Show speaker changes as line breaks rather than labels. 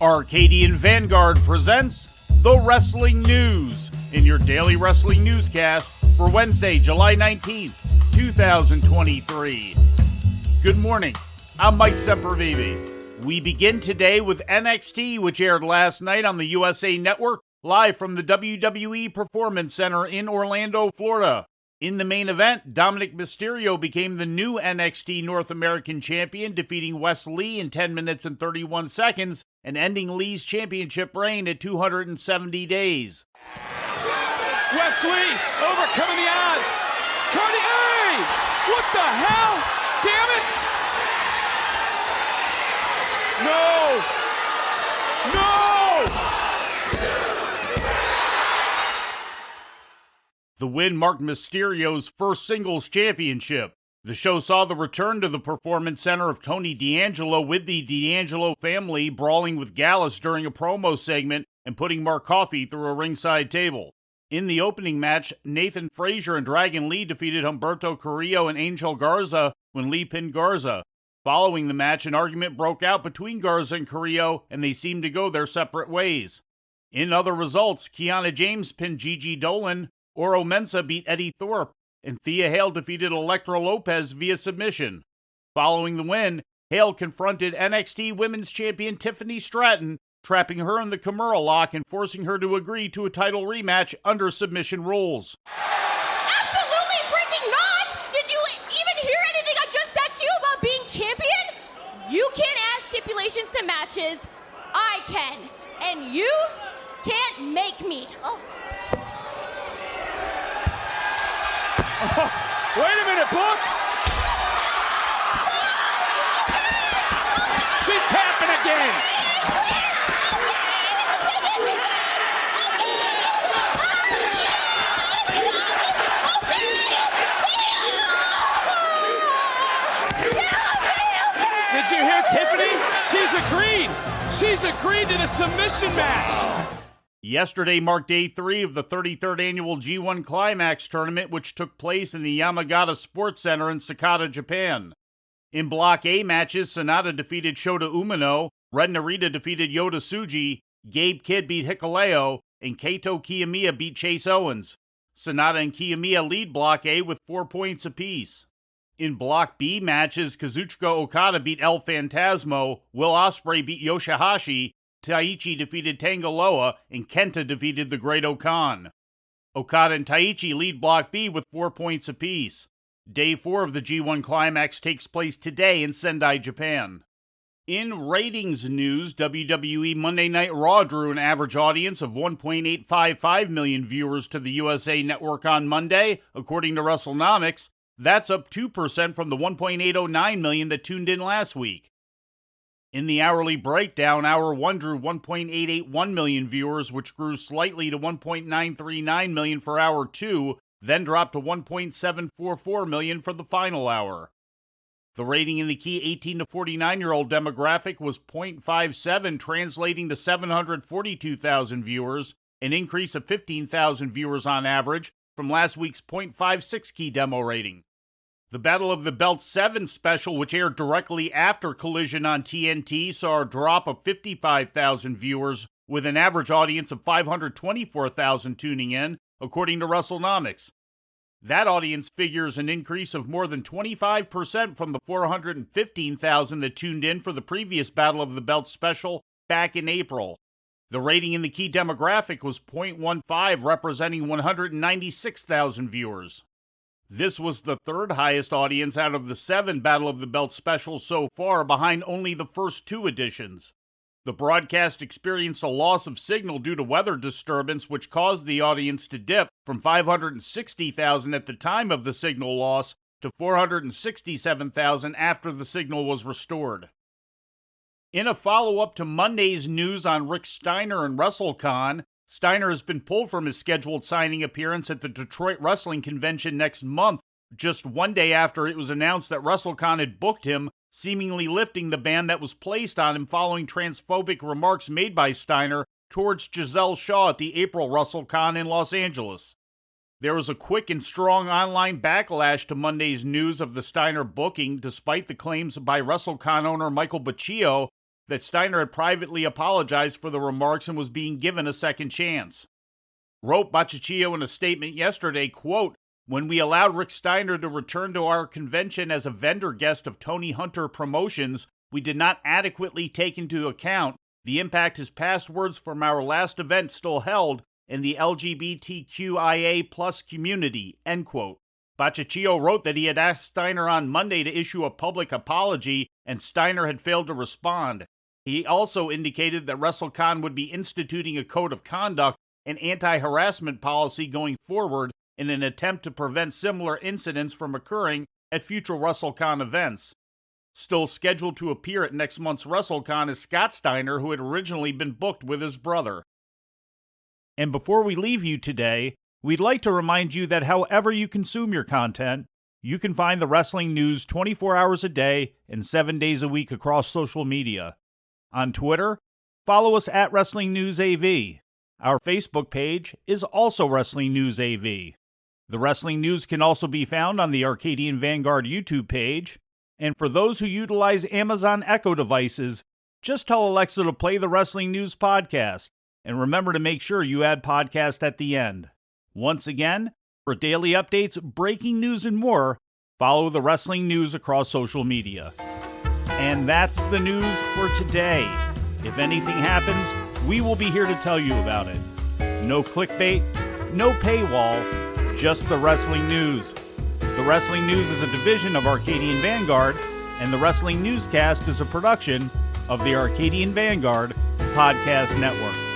Arcadian Vanguard presents The Wrestling News in your daily wrestling newscast for Wednesday, July 19th, 2023. Good morning, I'm Mike Sempervive. We begin today with NXT, which aired last night on the USA Network, live from the WWE Performance Center in Orlando, Florida. In the main event, Dominic Mysterio became the new NXT North American Champion, defeating Wes Lee in 10 minutes and 31 seconds and ending Lee's championship reign at 270 days.
Wes Lee overcoming the odds. Cardi, hey! What the hell? Damn it! No! No!
The win marked Mysterio's first singles championship. The show saw the return to the Performance Center of Tony D'Angelo, with the D'Angelo family brawling with Gallus during a promo segment and putting Mark Coffey through a ringside table. In the opening match, Nathan Frazier and Dragon Lee defeated Humberto Carrillo and Angel Garza when Lee pinned Garza. Following the match, an argument broke out between Garza and Carrillo, and they seemed to go their separate ways. In other results, Kiana James pinned Gigi Dolan, Oro Mensah beat Eddie Thorpe, and Thea Hale defeated Elektra Lopez via submission. Following the win, Hale confronted NXT Women's Champion Tiffany Stratton, trapping her in the Kimura lock and forcing her to agree to a title rematch under submission rules.
Absolutely freaking not! Did you even hear anything I just said to you about being champion? You can't add stipulations to matches. I can. And you can't make me.
Oh, wait a minute, Book! She's tapping again! Did you hear Tiffany? She's agreed! She's agreed to the submission match!
Yesterday marked day 3 of the 33rd annual G1 Climax tournament, which took place in the Yamagata Sports Center in Sakata, Japan. In Block A matches, Sonata defeated Shota Umino, Red Narita defeated Yota Tsuji, Gabe Kidd beat Hikuleo, and Kaito Kiyomiya beat Chase Owens. Sonata and Kiyomiya lead Block A with 4 points apiece. In Block B matches, Kazuchika Okada beat El Phantasmo, Will Ospreay beat Yoshihashi, Taichi defeated Tangaloa, and Kenta defeated the Great Okan. Okada and Taichi lead Block B with 4 points apiece. Day 4 of the G1 Climax takes place today in Sendai, Japan. In ratings news, WWE Monday Night Raw drew an average audience of 1.855 million viewers to the USA Network on Monday, according to WrestleNomics. That's up 2% from the 1.809 million that tuned in last week. In the hourly breakdown, Hour 1 drew 1.881 million viewers, which grew slightly to 1.939 million for Hour 2, then dropped to 1.744 million for the final hour. The rating in the key 18 to 49-year-old demographic was 0.57, translating to 742,000 viewers, an increase of 15,000 viewers on average from last week's 0.56 key demo rating. The Battle of the Belt 7 special, which aired directly after Collision on TNT, saw a drop of 55,000 viewers, with an average audience of 524,000 tuning in, according to WrestleNomics. That audience figures an increase of more than 25% from the 415,000 that tuned in for the previous Battle of the Belt special back in April. The rating in the key demographic was 0.15, representing 196,000 viewers. This was the third highest audience out of the 7 Battle of the Belt specials so far, behind only the first 2 editions. The broadcast experienced a loss of signal due to weather disturbance, which caused the audience to dip from 560,000 at the time of the signal loss to 467,000 after the signal was restored. In a follow-up to Monday's news on Rick Steiner and Wrestlecon, Steiner has been pulled from his scheduled signing appearance at the Detroit Wrestling Convention next month, just one day after it was announced that Wrestlecon had booked him, seemingly lifting the ban that was placed on him following transphobic remarks made by Steiner towards Giselle Shaw at the April Wrestlecon in Los Angeles. There was a quick and strong online backlash to Monday's news of the Steiner booking, despite the claims by Wrestlecon owner Michael Baccio that Steiner had privately apologized for the remarks and was being given a second chance. Wrote Bacchicchio in a statement yesterday, quote, "When we allowed Rick Steiner to return to our convention as a vendor guest of Tony Hunter Promotions, we did not adequately take into account the impact his past words from our last event still held in the LGBTQIA+ community," end quote. Bacchicchio wrote that he had asked Steiner on Monday to issue a public apology, and Steiner had failed to respond. He also indicated that Wrestlecon would be instituting a code of conduct and anti-harassment policy going forward in an attempt to prevent similar incidents from occurring at future Wrestlecon events. Still scheduled to appear at next month's Wrestlecon is Scott Steiner, who had originally been booked with his brother. And before we leave you today, we'd like to remind you that however you consume your content, you can find the wrestling news 24 hours a day and 7 days a week across social media. On Twitter, follow us at Wrestling News AV. Our Facebook page is also Wrestling News AV. The Wrestling News can also be found on the Arcadian Vanguard YouTube page. And for those who utilize Amazon Echo devices, just tell Alexa to play the Wrestling News podcast. And remember to make sure you add podcast at the end. Once again, for daily updates, breaking news, and more, follow the Wrestling News across social media. And that's the news for today. If anything happens, we will be here to tell you about it. No clickbait, no paywall, just the Wrestling News. The Wrestling News is a division of Arcadian Vanguard, and the Wrestling Newscast is a production of the Arcadian Vanguard Podcast Network.